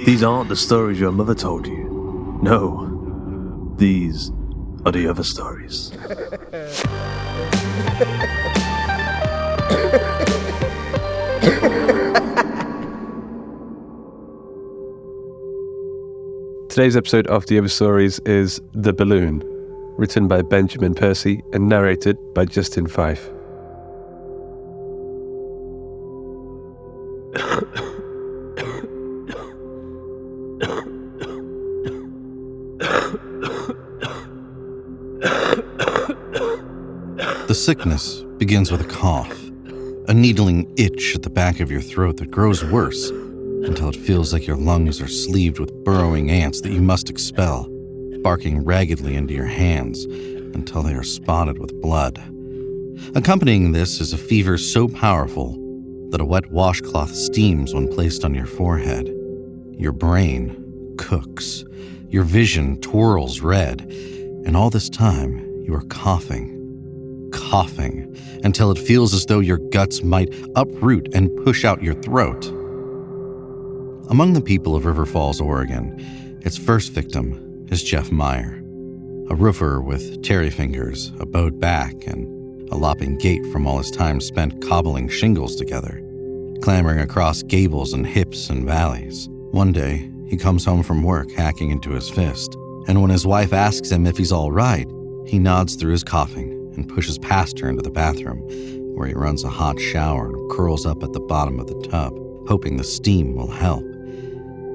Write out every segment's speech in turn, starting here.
These aren't the stories your mother told you. No, these are the other stories. Today's episode of The Other Stories is The Balloon, written by Benjamin Percy and narrated by Justin Fife. The sickness begins with a cough, a needling itch at the back of your throat that grows worse until it feels like your lungs are sleeved with burrowing ants that you must expel, barking raggedly into your hands until they are spotted with blood. Accompanying this is a fever so powerful that a wet washcloth steams when placed on your forehead. Your brain cooks, your vision twirls red, and all this time you are coughing until it feels as though your guts might uproot and push out your throat. Among the people of River Falls, Oregon, its first victim is Jeff Meyer, a roofer with terry fingers, a bowed back, and a lopping gait from all his time spent cobbling shingles together, clambering across gables and hips and valleys. One day, he comes home from work hacking into his fist, and when his wife asks him if he's all right, he nods through his coughing and pushes past her into the bathroom, where he runs a hot shower and curls up at the bottom of the tub, hoping the steam will help.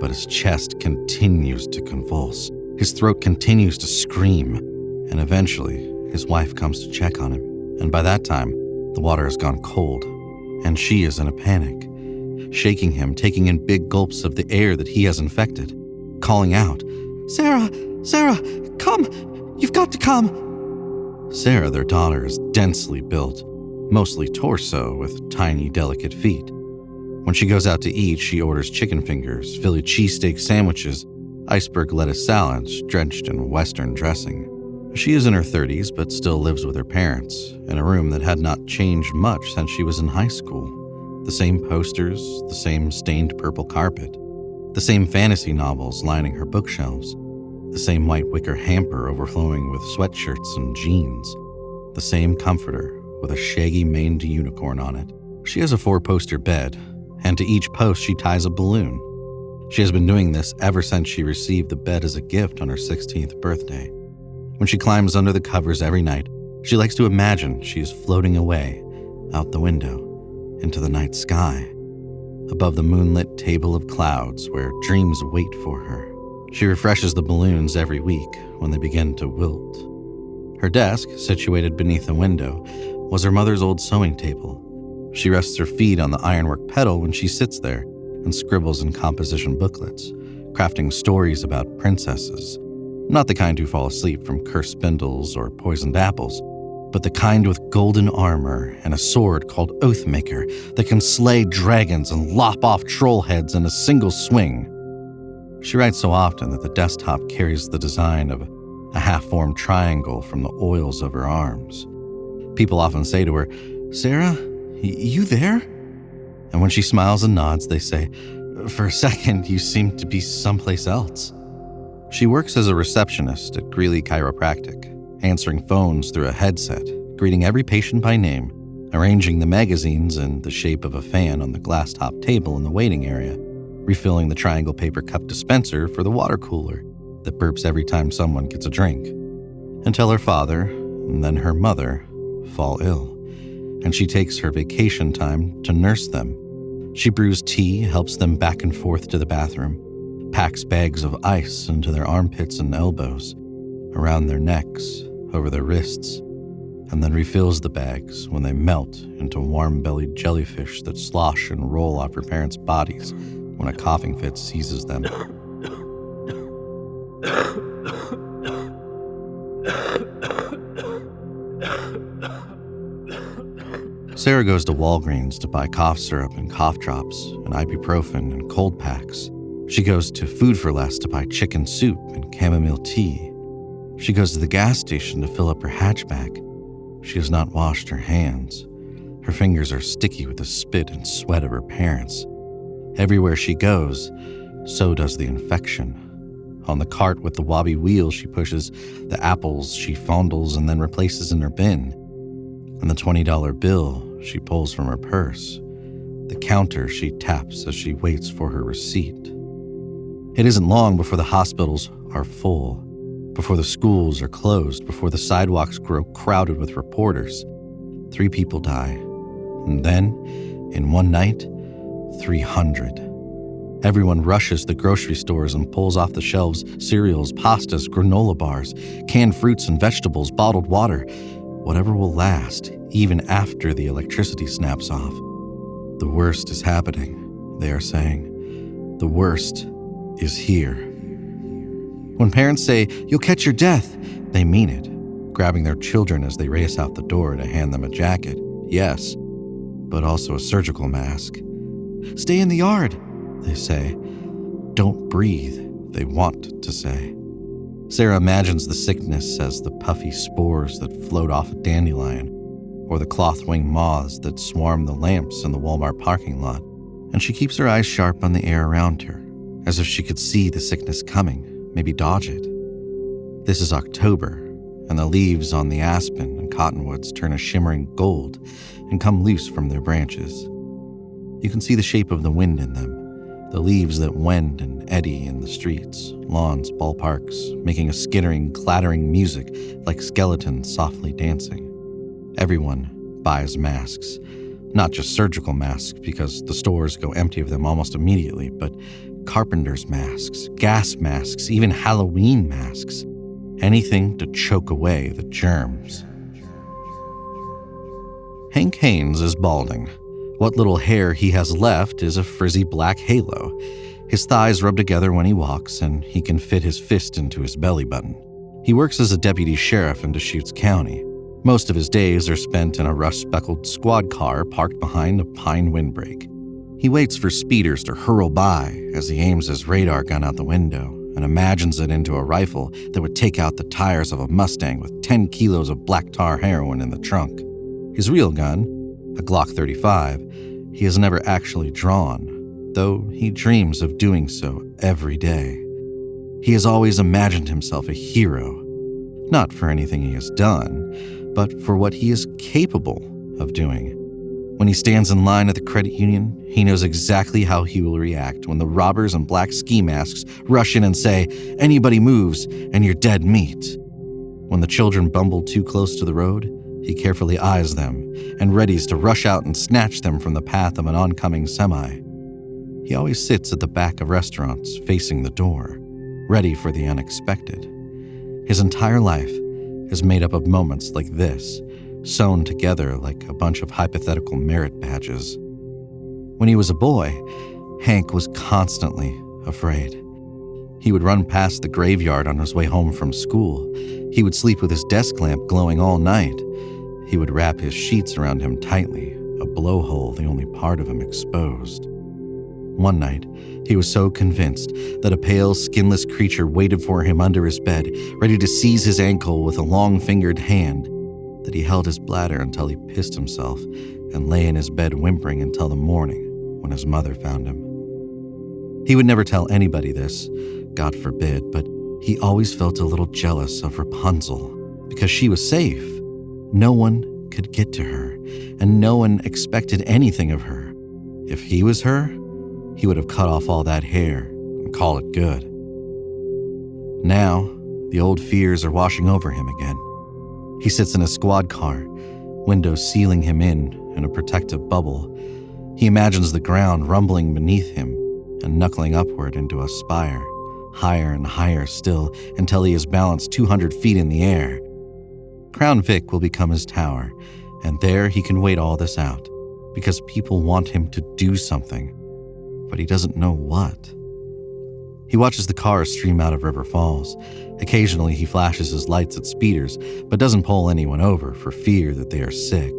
But his chest continues to convulse, his throat continues to scream, and eventually his wife comes to check on him, and by that time, the water has gone cold, and she is in a panic, shaking him, taking in big gulps of the air that he has infected, calling out, Sarah, come! You've got to come!" Sarah, their daughter, is densely built, mostly torso with tiny, delicate feet. When she goes out to eat, she orders chicken fingers, Philly cheesesteak sandwiches, iceberg lettuce salads drenched in Western dressing. She is in her 30s, but still lives with her parents, in a room that had not changed much since she was in high school. The same posters, the same stained purple carpet, the same fantasy novels lining her bookshelves, the same white wicker hamper overflowing with sweatshirts and jeans, the same comforter with a shaggy maned unicorn on it. She has a 4-poster bed, and to each post she ties a balloon. She has been doing this ever since she received the bed as a gift on her 16th birthday. When she climbs under the covers every night, she likes to imagine she is floating away, out the window, into the night sky, above the moonlit table of clouds where dreams wait for her. She refreshes the balloons every week when they begin to wilt. Her desk, situated beneath a window, was her mother's old sewing table. She rests her feet on the ironwork pedal when she sits there and scribbles in composition booklets, crafting stories about princesses. Not the kind who fall asleep from cursed spindles or poisoned apples, but the kind with golden armor and a sword called Oathmaker that can slay dragons and lop off troll heads in a single swing. She writes so often that the desktop carries the design of a half-formed triangle from the oils of her arms. People often say to her, Sarah, you there? And when she smiles and nods, they say, for a second, you seem to be someplace else. She works as a receptionist at Greeley Chiropractic, answering phones through a headset, greeting every patient by name, arranging the magazines in the shape of a fan on the glass-top table in the waiting area, refilling the triangle paper cup dispenser for the water cooler that burps every time someone gets a drink, until her father, and then her mother, fall ill, and she takes her vacation time to nurse them. She brews tea, helps them back and forth to the bathroom, packs bags of ice into their armpits and elbows, around their necks, over their wrists, and then refills the bags when they melt into warm-bellied jellyfish that slosh and roll off her parents' bodies when a coughing fit seizes them. Sarah goes to Walgreens to buy cough syrup and cough drops and ibuprofen and cold packs. She goes to Food for Less to buy chicken soup and chamomile tea. She goes to the gas station to fill up her hatchback. She has not washed her hands. Her fingers are sticky with the spit and sweat of her parents. Everywhere she goes, so does the infection. On the cart with the wobbly wheel she pushes, the apples she fondles and then replaces in her bin, and the $20 bill she pulls from her purse, the counter she taps as she waits for her receipt. It isn't long before the hospitals are full, before the schools are closed, before the sidewalks grow crowded with reporters. 3 people die, and then, in one night, 300. Everyone rushes to grocery stores and pulls off the shelves cereals, pastas, granola bars, canned fruits and vegetables, bottled water, whatever will last, even after the electricity snaps off. The worst is happening, they are saying. The worst is here. When parents say, "You'll catch your death," they mean it, grabbing their children as they race out the door to hand them a jacket. Yes, but also a surgical mask. "Stay in the yard," they say. "Don't breathe," they want to say. Sarah imagines the sickness as the puffy spores that float off a dandelion, or the cloth-winged moths that swarm the lamps in the Walmart parking lot, and she keeps her eyes sharp on the air around her, as if she could see the sickness coming, maybe dodge it. This is October, and the leaves on the aspen and cottonwoods turn a shimmering gold and come loose from their branches. You can see the shape of the wind in them, the leaves that wend and eddy in the streets, lawns, ballparks, making a skittering, clattering music like skeletons softly dancing. Everyone buys masks, not just surgical masks because the stores go empty of them almost immediately, but carpenter's masks, gas masks, even Halloween masks, anything to choke away the germs. Hank Haynes is balding. What little hair he has left is a frizzy black halo. His thighs rub together when he walks, and he can fit his fist into his belly button. He works as a deputy sheriff in Deschutes County. Most of his days are spent in a rust-speckled squad car parked behind a pine windbreak. He waits for speeders to hurl by as he aims his radar gun out the window and imagines it into a rifle that would take out the tires of a Mustang with 10 kilos of black tar heroin in the trunk. His real gun, a Glock 35, he has never actually drawn, though he dreams of doing so every day. He has always imagined himself a hero, not for anything he has done, but for what he is capable of doing. When he stands in line at the credit union, he knows exactly how he will react when the robbers in black ski masks rush in and say, "Anybody moves and you're dead meat." When the children bumble too close to the road, he carefully eyes them and readies to rush out and snatch them from the path of an oncoming semi. He always sits at the back of restaurants facing the door, ready for the unexpected. His entire life is made up of moments like this, sewn together like a bunch of hypothetical merit badges. When he was a boy, Hank was constantly afraid. He would run past the graveyard on his way home from school. He would sleep with his desk lamp glowing all night. He would wrap his sheets around him tightly, a blowhole the only part of him exposed. One night, he was so convinced that a pale, skinless creature waited for him under his bed, ready to seize his ankle with a long-fingered hand, that he held his bladder until he pissed himself and lay in his bed whimpering until the morning when his mother found him. He would never tell anybody this, God forbid, but he always felt a little jealous of Rapunzel because she was safe. No one could get to her, and no one expected anything of her. If he was her, he would have cut off all that hair and call it good. Now, the old fears are washing over him again. He sits in a squad car, windows sealing him in a protective bubble. He imagines the ground rumbling beneath him and knuckling upward into a spire, higher and higher still until he is balanced 200 feet in the air. Crown Vic will become his tower, and there he can wait all this out, because people want him to do something, but he doesn't know what. He watches the cars stream out of River Falls. Occasionally he flashes his lights at speeders, but doesn't pull anyone over for fear that they are sick.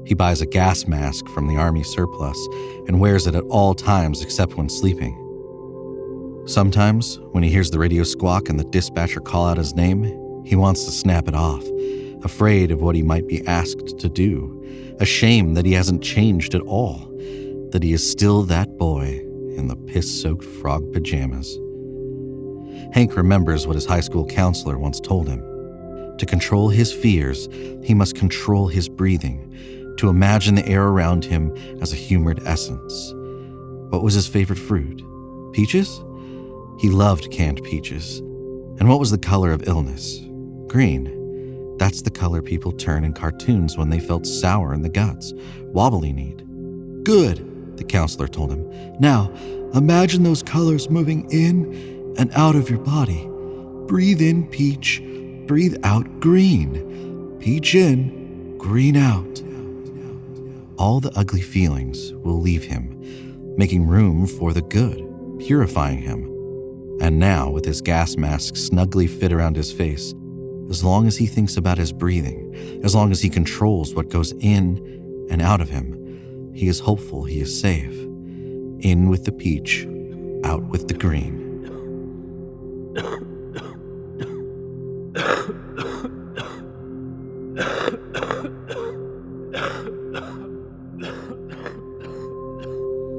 He buys a gas mask from the Army surplus and wears it at all times except when sleeping. Sometimes, when he hears the radio squawk and the dispatcher call out his name, he wants to snap it off, afraid of what he might be asked to do, ashamed that he hasn't changed at all, that he is still that boy in the piss-soaked frog pajamas. Hank remembers what his high school counselor once told him. To control his fears, he must control his breathing, to imagine the air around him as a humored essence. What was his favorite fruit? Peaches? He loved canned peaches. And what was the color of illness? Green. That's the color people turn in cartoons when they felt sour in the guts, wobbly-kneed. Good, the counselor told him. Now, imagine those colors moving in and out of your body. Breathe in peach, breathe out green. Peach in, green out. All the ugly feelings will leave him, making room for the good, purifying him. And now, with his gas mask snugly fit around his face, as long as he thinks about his breathing, as long as he controls what goes in and out of him, he is hopeful he is safe. In with the peach, out with the green.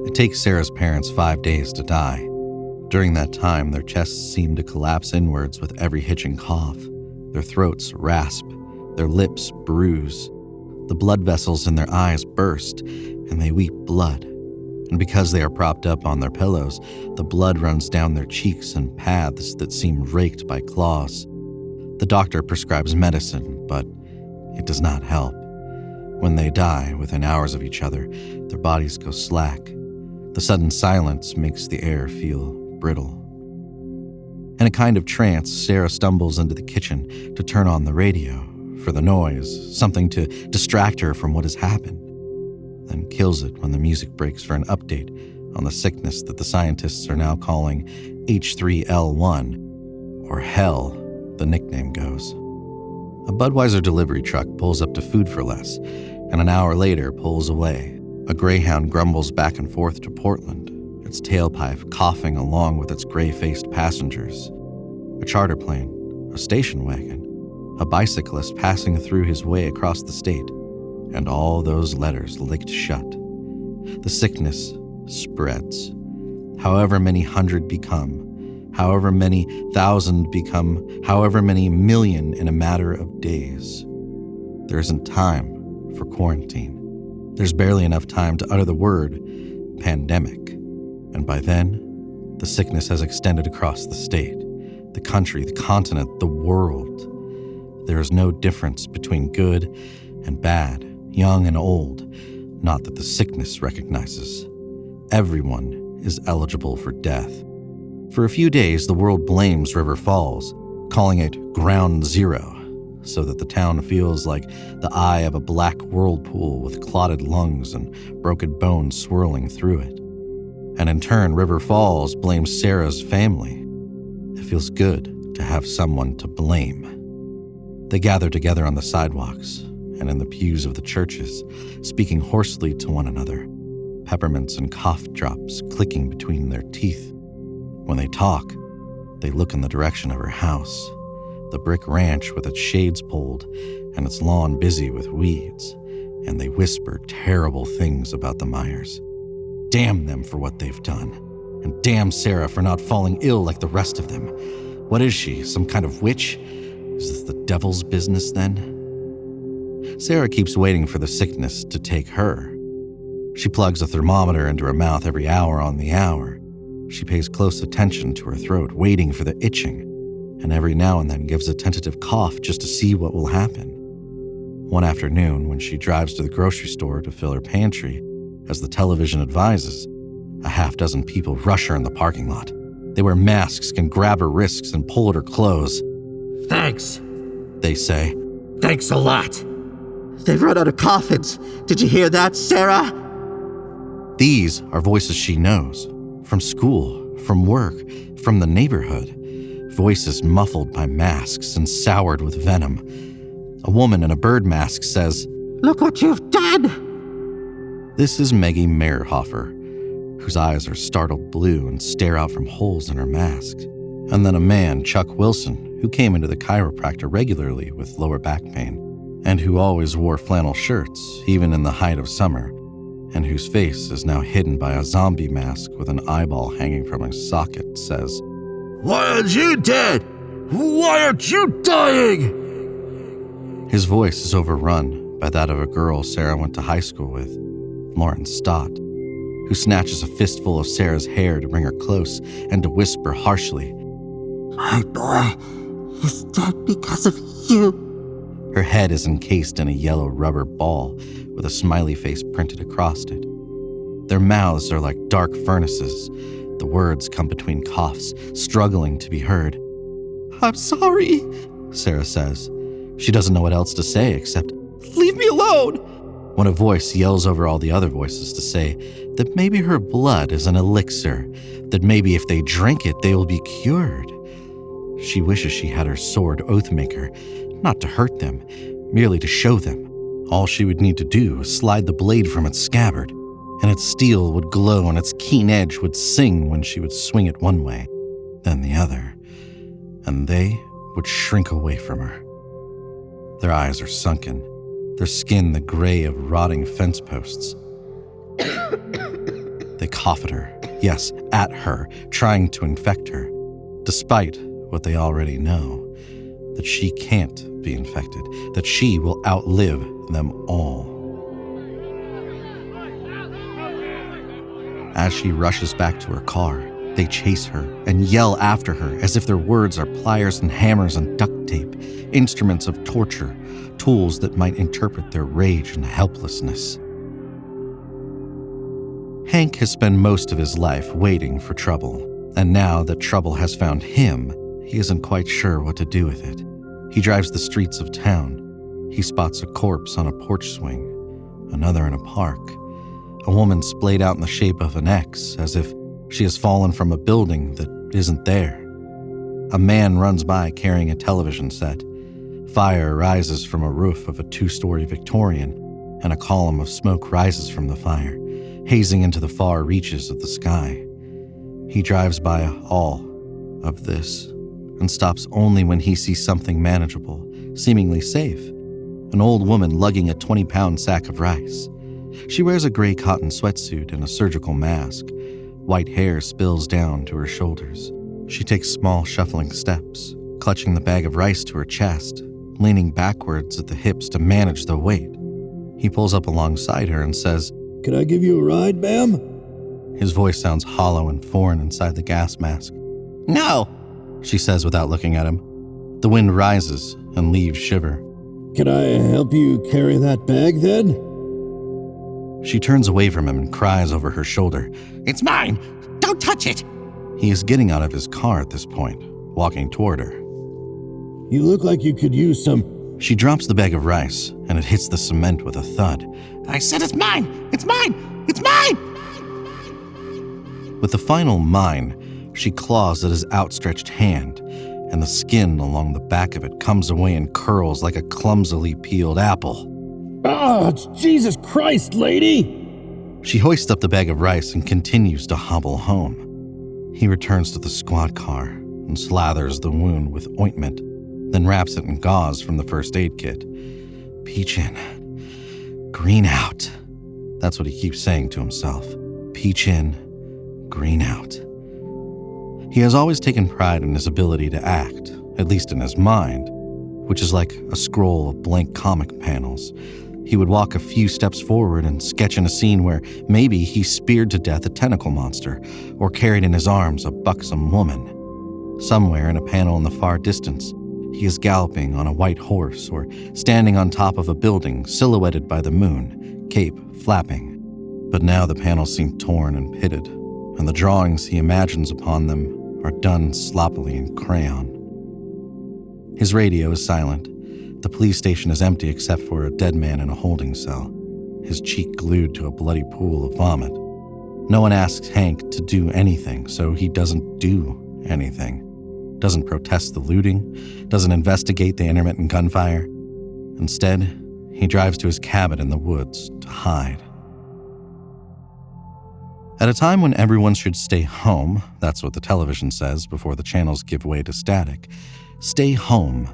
It takes Sarah's parents 5 days to die. During that time, their chests seem to collapse inwards with every hitching cough. Their throats rasp, their lips bruise. The blood vessels in their eyes burst, and they weep blood. And because they are propped up on their pillows, the blood runs down their cheeks in paths that seem raked by claws. The doctor prescribes medicine, but it does not help. When they die, within hours of each other, their bodies go slack. The sudden silence makes the air feel brittle. In a kind of trance, Sarah stumbles into the kitchen to turn on the radio for the noise, something to distract her from what has happened, then kills it when the music breaks for an update on the sickness that the scientists are now calling H3L1, or Hell, the nickname goes. A Budweiser delivery truck pulls up to Food for Less, and an hour later pulls away. A Greyhound grumbles back and forth to Portland, its tailpipe coughing along with its gray-faced passengers. A charter plane, a station wagon, a bicyclist passing through his way across the state, and all those letters licked shut. The sickness spreads. However many hundred become, however many thousand become, however many million in a matter of days. There isn't time for quarantine. There's barely enough time to utter the word pandemic. And by then, the sickness has extended across the state, the country, the continent, the world. There is no difference between good and bad, young and old, not that the sickness recognizes. Everyone is eligible for death. For a few days, the world blames River Falls, calling it Ground Zero, so that the town feels like the eye of a black whirlpool with clotted lungs and broken bones swirling through it. And in turn, River Falls blames Sarah's family. It feels good to have someone to blame. They gather together on the sidewalks and in the pews of the churches, speaking hoarsely to one another, peppermints and cough drops clicking between their teeth. When they talk, they look in the direction of her house, the brick ranch with its shades pulled and its lawn busy with weeds, and they whisper terrible things about the Myers. Damn them for what they've done, and damn Sarah for not falling ill like the rest of them. What is she, some kind of witch? Is this the devil's business then? Sarah keeps waiting for the sickness to take her. She plugs a thermometer into her mouth every hour on the hour. She pays close attention to her throat, waiting for the itching, and every now and then gives a tentative cough just to see what will happen. One afternoon, when she drives to the grocery store to fill her pantry, as the television advises, a half-dozen people rush her in the parking lot. They wear masks, can grab her wrists and pull at her clothes. Thanks, they say. Thanks a lot. They've run out of coffins. Did you hear that, Sarah? These are voices she knows. From school, from work, from the neighborhood. Voices muffled by masks and soured with venom. A woman in a bird mask says, "Look what you've done!" This is Maggie Meyerhofer, whose eyes are startled blue and stare out from holes in her mask. And then a man, Chuck Wilson, who came into the chiropractor regularly with lower back pain, and who always wore flannel shirts, even in the height of summer, and whose face is now hidden by a zombie mask with an eyeball hanging from a socket, says, "Why aren't you dead? Why aren't you dying?" His voice is overrun by that of a girl Sarah went to high school with, Lauren Stott, who snatches a fistful of Sarah's hair to bring her close and to whisper harshly, My boy is dead because of you. Her head is encased in a yellow rubber ball with a smiley face printed across it. Their mouths are like dark furnaces. The words come between coughs, struggling to be heard. I'm sorry, Sarah says. She doesn't know what else to say except, leave me alone, when a voice yells over all the other voices to say that maybe her blood is an elixir, that maybe if they drink it, they will be cured. She wishes she had her sword Oathmaker, not to hurt them, merely to show them. All she would need to do was slide the blade from its scabbard, and its steel would glow and its keen edge would sing when she would swing it one way, then the other, and they would shrink away from her. Their eyes are sunken, their skin the gray of rotting fence posts. They cough at her, yes, at her, trying to infect her, despite what they already know, that she can't be infected, that she will outlive them all. As she rushes back to her car, they chase her and yell after her as if their words are pliers and hammers and duct tape, instruments of torture, tools that might interpret their rage and helplessness. Hank has spent most of his life waiting for trouble, and now that trouble has found him, he isn't quite sure what to do with it. He drives the streets of town. He spots a corpse on a porch swing, another in a park, a woman splayed out in the shape of an X as if she has fallen from a building that isn't there. A man runs by carrying a television set. Fire rises from a roof of a 2-story Victorian, and a column of smoke rises from the fire, hazing into the far reaches of the sky. He drives by all of this and stops only when he sees something manageable, seemingly safe. An old woman lugging a 20-pound sack of rice. She wears a gray cotton sweatsuit and a surgical mask. White hair spills down to her shoulders. She takes small, shuffling steps, clutching the bag of rice to her chest, leaning backwards at the hips to manage the weight. He pulls up alongside her and says, "Can I give you a ride, ma'am?" His voice sounds hollow and foreign inside the gas mask. No, She says without looking at him. The wind rises and leaves shiver. "Can I help you carry that bag, then?" She turns away from him and cries over her shoulder. it's mine. Don't touch it. He is getting out of his car at this point, walking toward her. "You look like you could use some..." She drops the bag of rice, and it hits the cement with a thud. I said it's mine. It's mine. It's mine. With the final mine, she claws at his outstretched hand, and the skin along the back of it comes away and curls like a clumsily peeled apple. "Ah, Jesus Christ, lady!" She hoists up the bag of rice and continues to hobble home. He returns to the squad car and slathers the wound with ointment, then wraps it in gauze from the first aid kit. Peach in. Green out. That's what he keeps saying to himself. Peach in, green out. He has always taken pride in his ability to act, at least in his mind, which is like a scroll of blank comic panels. He would walk a few steps forward and sketch in a scene where maybe he speared to death a tentacle monster or carried in his arms a buxom woman. Somewhere in a panel in the far distance, he is galloping on a white horse or standing on top of a building silhouetted by the moon, cape flapping. But now the panels seem torn and pitted, and the drawings he imagines upon them are done sloppily in crayon. His radio is silent. The police station is empty except for a dead man in a holding cell, his cheek glued to a bloody pool of vomit. No one asks Hank to do anything, so he doesn't do anything. Doesn't protest the looting, doesn't investigate the intermittent gunfire. Instead, he drives to his cabin in the woods to hide. At a time when everyone should stay home, that's what the television says before the channels give way to static, stay home.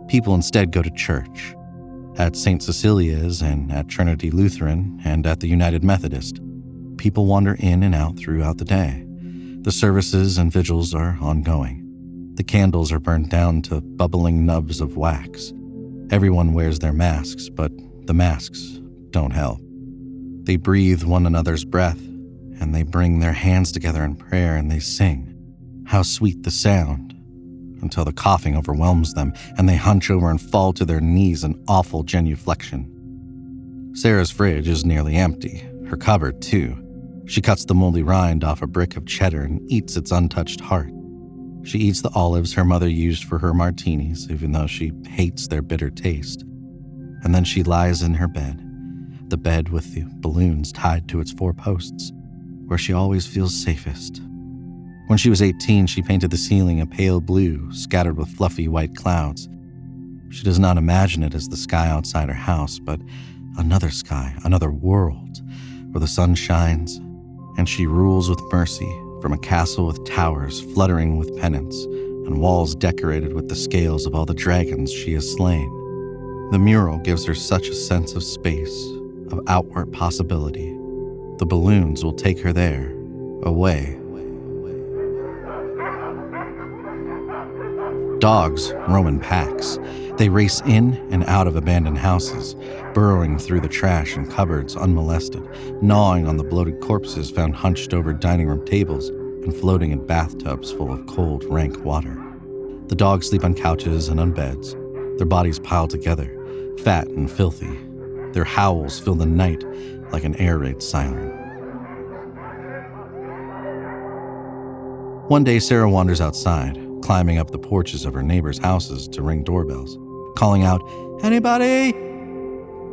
People instead go to church. At St. Cecilia's and at Trinity Lutheran and at the United Methodist, people wander in and out throughout the day. The services and vigils are ongoing. The candles are burned down to bubbling nubs of wax. Everyone wears their masks, but the masks don't help. They breathe one another's breath, and they bring their hands together in prayer and they sing. How sweet the sound, until the coughing overwhelms them and they hunch over and fall to their knees in awful genuflection. Sarah's fridge is nearly empty, her cupboard too. She cuts the moldy rind off a brick of cheddar and eats its untouched heart. She eats the olives her mother used for her martinis, even though she hates their bitter taste. And then she lies in her bed, the bed with the balloons tied to its 4 posts, where she always feels safest. When she was 18, she painted the ceiling a pale blue, scattered with fluffy white clouds. She does not imagine it as the sky outside her house, but another sky, another world, where the sun shines, and she rules with mercy from a castle with towers fluttering with pennants and walls decorated with the scales of all the dragons she has slain. The mural gives her such a sense of space, of outward possibility. The balloons will take her there, away. Dogs roam in packs. They race in and out of abandoned houses, burrowing through the trash and cupboards unmolested, gnawing on the bloated corpses found hunched over dining room tables and floating in bathtubs full of cold, rank water. The dogs sleep on couches and on beds, their bodies piled together, fat and filthy. Their howls fill the night like an air raid siren. One day, Sarah wanders outside, climbing up the porches of her neighbors' houses to ring doorbells, calling out, "Anybody?"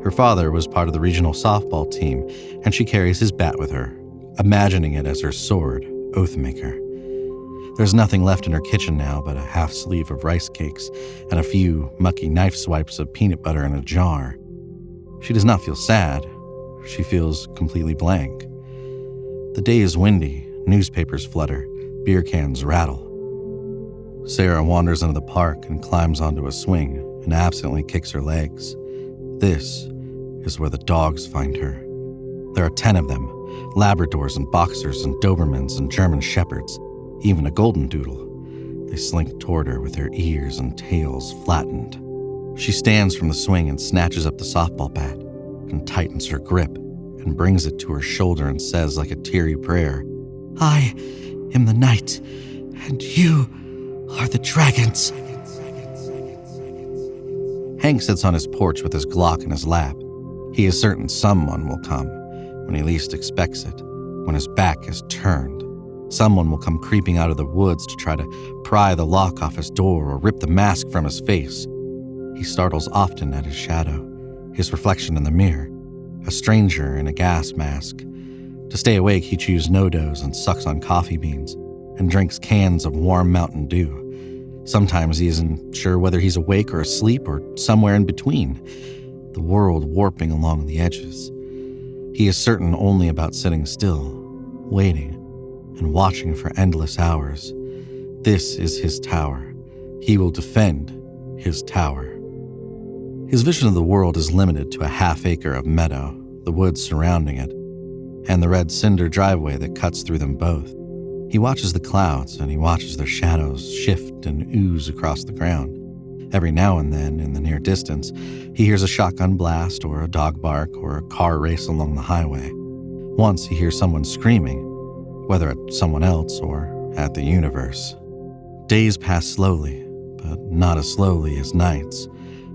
Her father was part of the regional softball team, and she carries his bat with her, imagining it as her sword, Oathmaker. There's nothing left in her kitchen now but a half sleeve of rice cakes and a few mucky knife swipes of peanut butter in a jar. She does not feel sad. She feels completely blank. The day is windy, newspapers flutter, beer cans rattle. Sarah wanders into the park and climbs onto a swing and absently kicks her legs. This is where the dogs find her. There are 10 of them, Labradors and Boxers and Dobermans and German Shepherds, even a golden doodle. They slink toward her with their ears and tails flattened. She stands from the swing and snatches up the softball bat and tightens her grip and brings it to her shoulder and says like a teary prayer, "I am the night, and you are the dragons." Hank sits on his porch with his Glock in his lap. He is certain someone will come when he least expects it, when his back is turned. Someone will come creeping out of the woods to try to pry the lock off his door or rip the mask from his face. He startles often at his shadow, his reflection in the mirror, a stranger in a gas mask. To stay awake, he chews no-dos and sucks on coffee beans and drinks cans of warm Mountain Dew. Sometimes he isn't sure whether he's awake or asleep or somewhere in between, the world warping along the edges. He is certain only about sitting still, waiting, and watching for endless hours. This is his tower. He will defend his tower. His vision of the world is limited to a half-acre of meadow, the woods surrounding it, and the red cinder driveway that cuts through them both. He watches the clouds, and he watches their shadows shift and ooze across the ground. Every now and then, in the near distance, he hears a shotgun blast or a dog bark or a car race along the highway. Once he hears someone screaming, whether at someone else or at the universe. Days pass slowly, but not as slowly as nights.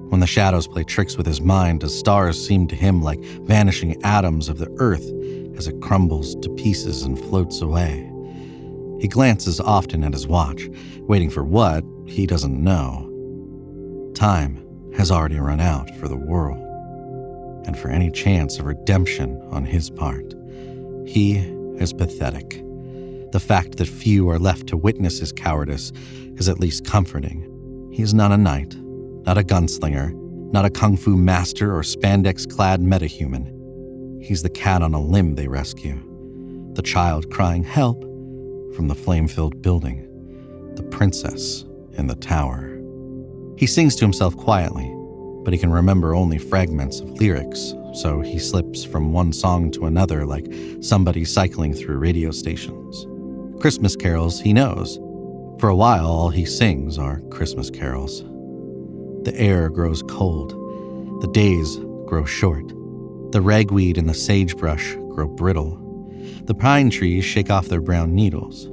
When the shadows play tricks with his mind, the stars seem to him like vanishing atoms of the earth as it crumbles to pieces and floats away. He glances often at his watch, waiting for what, he doesn't know. Time has already run out for the world, and for any chance of redemption on his part. He is pathetic. The fact that few are left to witness his cowardice is at least comforting. He is not a knight, not a gunslinger, not a kung fu master or spandex-clad metahuman. He's the cat on a limb they rescue, the child crying help from the flame-filled building, the princess in the tower. He sings to himself quietly, but he can remember only fragments of lyrics, so he slips from one song to another like somebody cycling through radio stations. Christmas carols he knows. For a while, all he sings are Christmas carols. The air grows cold. The days grow short. The ragweed and the sagebrush grow brittle. The pine trees shake off their brown needles.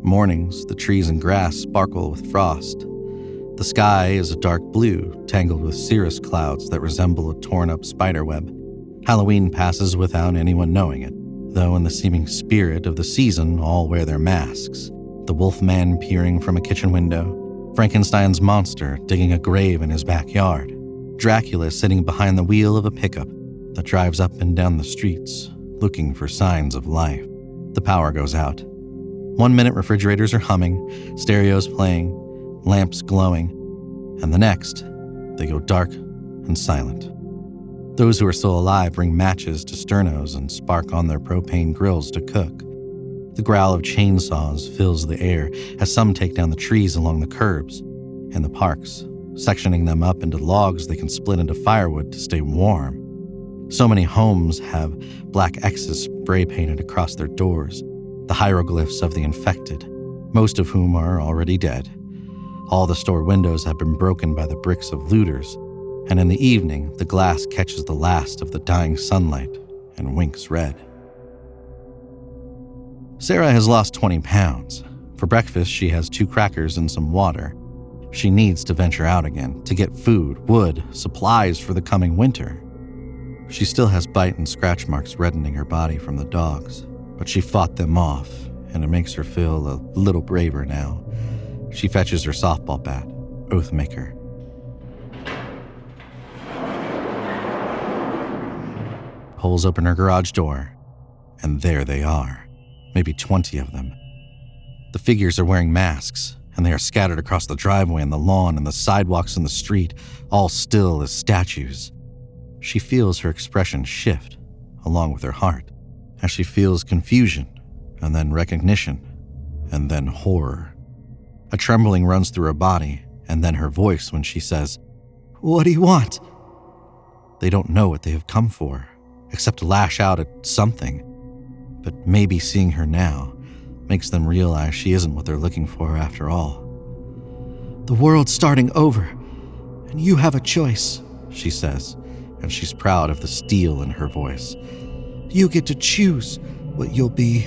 Mornings, the trees and grass sparkle with frost. The sky is a dark blue, tangled with cirrus clouds that resemble a torn-up spiderweb. Halloween passes without anyone knowing it, though in the seeming spirit of the season, all wear their masks. The wolfman peering from a kitchen window, Frankenstein's monster digging a grave in his backyard, Dracula sitting behind the wheel of a pickup that drives up and down the streets, looking for signs of life. The power goes out. 1 minute refrigerators are humming, stereos playing, lamps glowing, and the next, they go dark and silent. Those who are still alive bring matches to sternos and spark on their propane grills to cook. The growl of chainsaws fills the air as some take down the trees along the curbs and the parks, sectioning them up into logs they can split into firewood to stay warm. So many homes have black X's spray painted across their doors, the hieroglyphs of the infected, most of whom are already dead. All the store windows have been broken by the bricks of looters, and in the evening, the glass catches the last of the dying sunlight and winks red. Sarah has lost 20 pounds. For breakfast, she has 2 crackers and some water. She needs to venture out again to get food, wood, supplies for the coming winter. She still has bite and scratch marks reddening her body from the dogs, but she fought them off, and it makes her feel a little braver now. She fetches her softball bat, Oathmaker. Pulls open her garage door, and there they are, maybe 20 of them. The figures are wearing masks, and they are scattered across the driveway and the lawn and the sidewalks and the street, all still as statues. She feels her expression shift, along with her heart, as she feels confusion, and then recognition, and then horror. A trembling runs through her body, and then her voice when she says, "What do you want?" They don't know what they have come for, except to lash out at something. But maybe seeing her now makes them realize she isn't what they're looking for after all. "The world's starting over, and you have a choice," she says, and she's proud of the steel in her voice. "You get to choose what you'll be.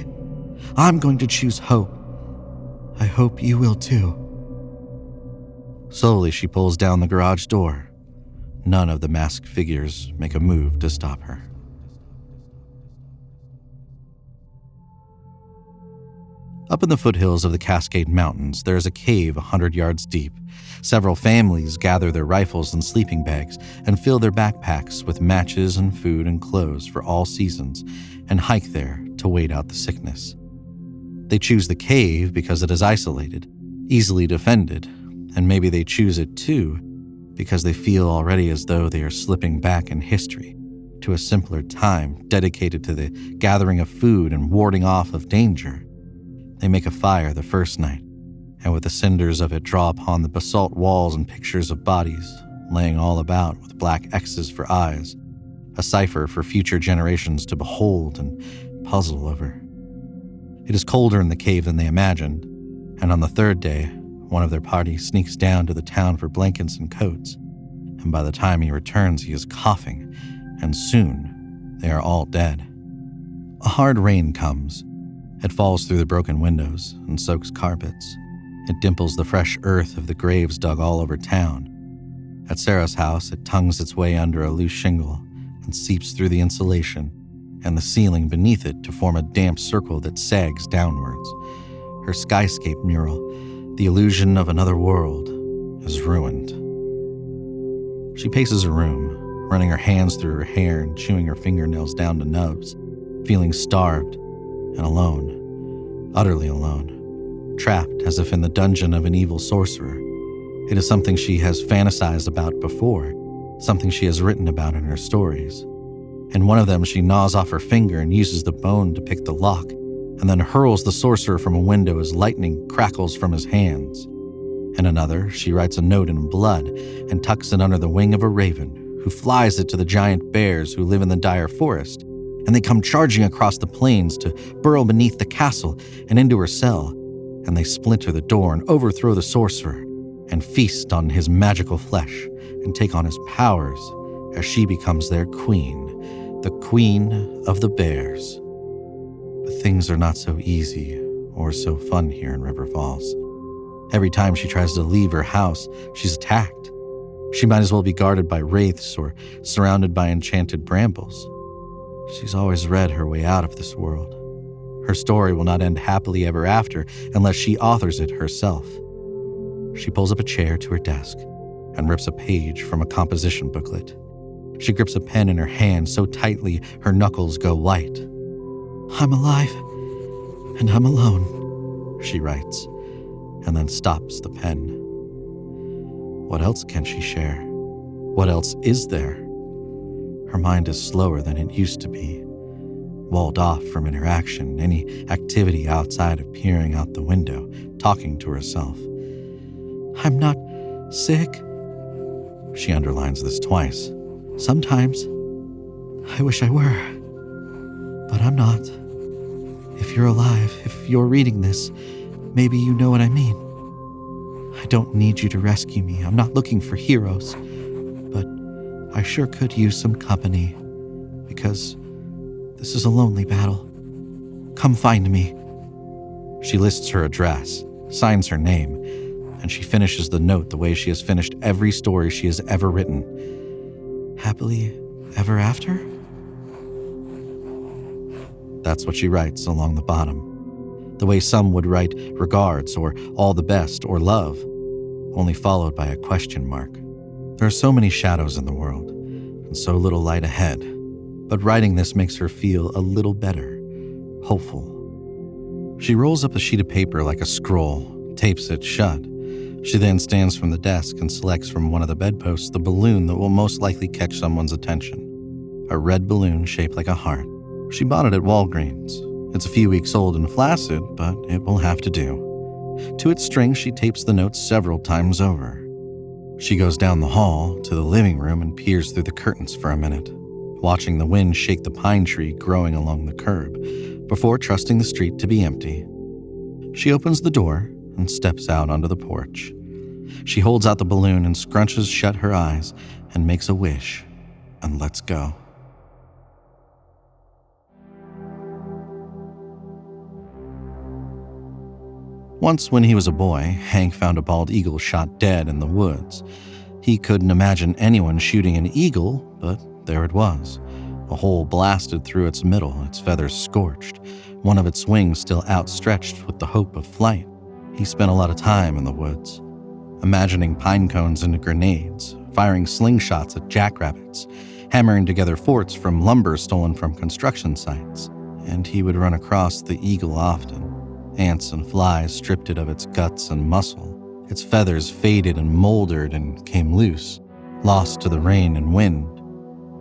I'm going to choose hope. I hope you will too." Slowly, she pulls down the garage door. None of the masked figures make a move to stop her. Up in the foothills of the Cascade Mountains, there is a cave 100 yards deep. Several families gather their rifles and sleeping bags and fill their backpacks with matches and food and clothes for all seasons and hike there to wait out the sickness. They choose the cave because it is isolated, easily defended, and maybe they choose it too because they feel already as though they are slipping back in history to a simpler time dedicated to the gathering of food and warding off of danger. They make a fire the first night, and with the cinders of it draw upon the basalt walls and pictures of bodies, laying all about with black X's for eyes, a cipher for future generations to behold and puzzle over. It is colder in the cave than they imagined, and on the 3rd day, one of their party sneaks down to the town for blankets and coats, and by the time he returns he is coughing, and soon they are all dead. A hard rain comes. It falls through the broken windows and soaks carpets. It dimples the fresh earth of the graves dug all over town. At Sarah's house, it tongues its way under a loose shingle and seeps through the insulation and the ceiling beneath it to form a damp circle that sags downwards. Her skyscape mural, the illusion of another world, is ruined. She paces her room, running her hands through her hair and chewing her fingernails down to nubs, feeling starved and alone, utterly alone, trapped as if in the dungeon of an evil sorcerer. It is something she has fantasized about before, something she has written about in her stories. In one of them, she gnaws off her finger and uses the bone to pick the lock, and then hurls the sorcerer from a window as lightning crackles from his hands. In another, she writes a note in blood and tucks it under the wing of a raven, who flies it to the giant bears who live in the dire forest, and they come charging across the plains to burrow beneath the castle and into her cell, and they splinter the door and overthrow the sorcerer, and feast on his magical flesh, and take on his powers as she becomes their queen, the queen of the bears. But things are not so easy or so fun here in River Falls. Every time she tries to leave her house, she's attacked. She might as well be guarded by wraiths or surrounded by enchanted brambles. She's always read her way out of this world. Her story will not end happily ever after unless she authors it herself. She pulls up a chair to her desk and rips a page from a composition booklet. She grips a pen in her hand so tightly her knuckles go white. "I'm alive, and I'm alone," she writes, and then stops the pen. What else can she share? What else is there? Her mind is slower than it used to be, walled off from interaction, any activity outside of peering out the window, talking to herself. "I'm not sick." She underlines this twice. "Sometimes I wish I were, but I'm not. If you're alive, if you're reading this, maybe you know what I mean. I don't need you to rescue me. I'm not looking for heroes, but I sure could use some company, because this is a lonely battle. Come find me." She lists her address, signs her name, and she finishes the note the way she has finished every story she has ever written. "Happily ever after?" That's what she writes along the bottom, the way some would write regards or all the best or love, only followed by a question mark. There are so many shadows in the world, and so little light ahead, but writing this makes her feel a little better, hopeful. She rolls up a sheet of paper like a scroll, tapes it shut. She then stands from the desk and selects from one of the bedposts the balloon that will most likely catch someone's attention. A red balloon shaped like a heart. She bought it at Walgreens. It's a few weeks old and flaccid, but it will have to do. To its string, she tapes the notes several times over. She goes down the hall to the living room and peers through the curtains for a minute, watching the wind shake the pine tree growing along the curb, before trusting the street to be empty. She opens the door and steps out onto the porch. She holds out the balloon and scrunches shut her eyes and makes a wish and lets go. Once when he was a boy, Hank found a bald eagle shot dead in the woods. He couldn't imagine anyone shooting an eagle, but there it was. A hole blasted through its middle, its feathers scorched, one of its wings still outstretched with the hope of flight. He spent a lot of time in the woods, imagining pine cones into grenades, firing slingshots at jackrabbits, hammering together forts from lumber stolen from construction sites. And he would run across the eagle often. Ants and flies stripped it of its guts and muscle. Its feathers faded and moldered and came loose, lost to the rain and wind,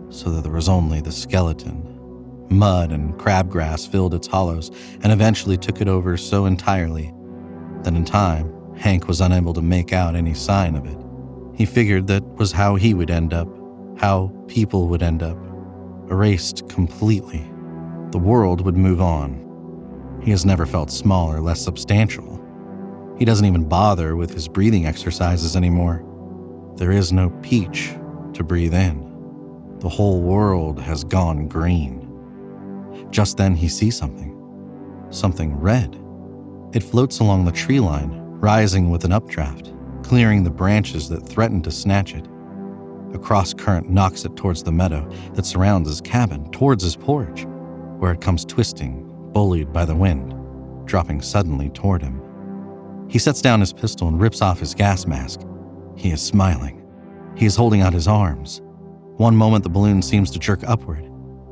so that there was only the skeleton. Mud and crabgrass filled its hollows and eventually took it over so entirely that in time, Hank was unable to make out any sign of it. He figured that was how he would end up, how people would end up, erased completely. The world would move on. He has never felt small or less substantial. He doesn't even bother with his breathing exercises anymore. There is no peach to breathe in. The whole world has gone green. Just then he sees something red. It floats along the tree line, rising with an updraft, clearing the branches that threaten to snatch it. A cross-current knocks it towards the meadow that surrounds his cabin, towards his porch, where it comes twisting, bullied by the wind, dropping suddenly toward him. He sets down his pistol and rips off his gas mask. He is smiling. He is holding out his arms. One moment the balloon seems to jerk upward,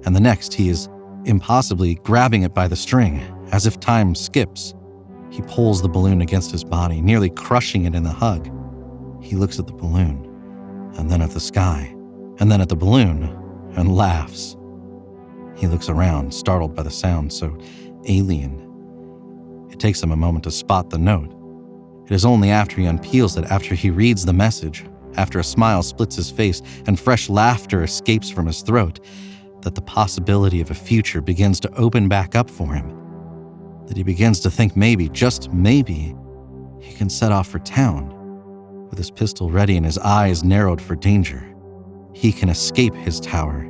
and the next he is impossibly grabbing it by the string, as if time skips. He pulls the balloon against his body, nearly crushing it in the hug. He looks at the balloon, and then at the sky, and then at the balloon, and laughs. He looks around, startled by the sound so alien. It takes him a moment to spot the note. It is only after he unpeels it, after he reads the message, after a smile splits his face and fresh laughter escapes from his throat, that the possibility of a future begins to open back up for him. That he begins to think maybe, just maybe, he can set off for town, with his pistol ready and his eyes narrowed for danger. He can escape his tower.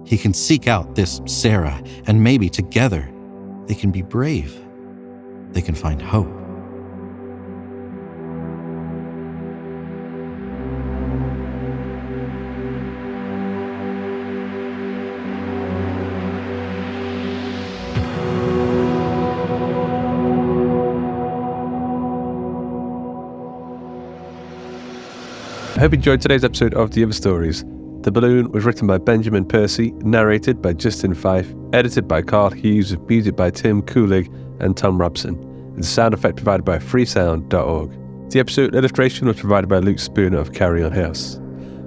He can seek out this Sarah, and maybe together they can be brave. They can find hope. I hope you enjoyed today's episode of The Other Stories. The Balloon was written by Benjamin Percy, narrated by Justin Fife, edited by Carl Hughes, with music by Tim Coolig and Tom Robson, and sound effect provided by freesound.org. The episode illustration was provided by Luke Spooner of Carry On House.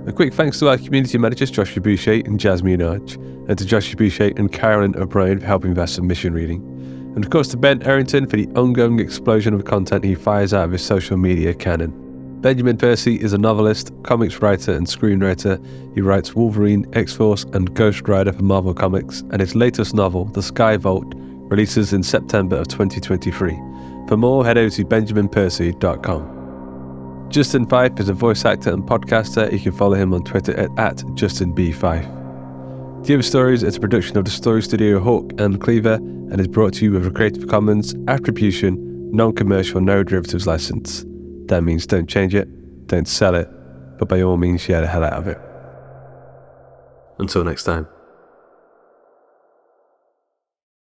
A quick thanks to our community managers Joshua Boucher and Jasmine Arch, and to Joshua Boucher and Carolyn O'Brien for helping with our submission reading. And of course to Ben Errington for the ongoing explosion of content he fires out of his social media cannon. Benjamin Percy is a novelist, comics writer and screenwriter. He writes Wolverine, X-Force and Ghost Rider for Marvel Comics, and his latest novel, The Sky Vault, releases in September of 2023. For more, head over to benjaminpercy.com. Justin Fife is a voice actor and podcaster. You can follow him on Twitter at JustinB5. The Other Stories is a production of the Story Studio Hawk and Cleaver and is brought to you with a Creative Commons Attribution, Non-Commercial, No Derivatives license. That means don't change it, don't sell it, but by all means share the hell out of it. Until next time.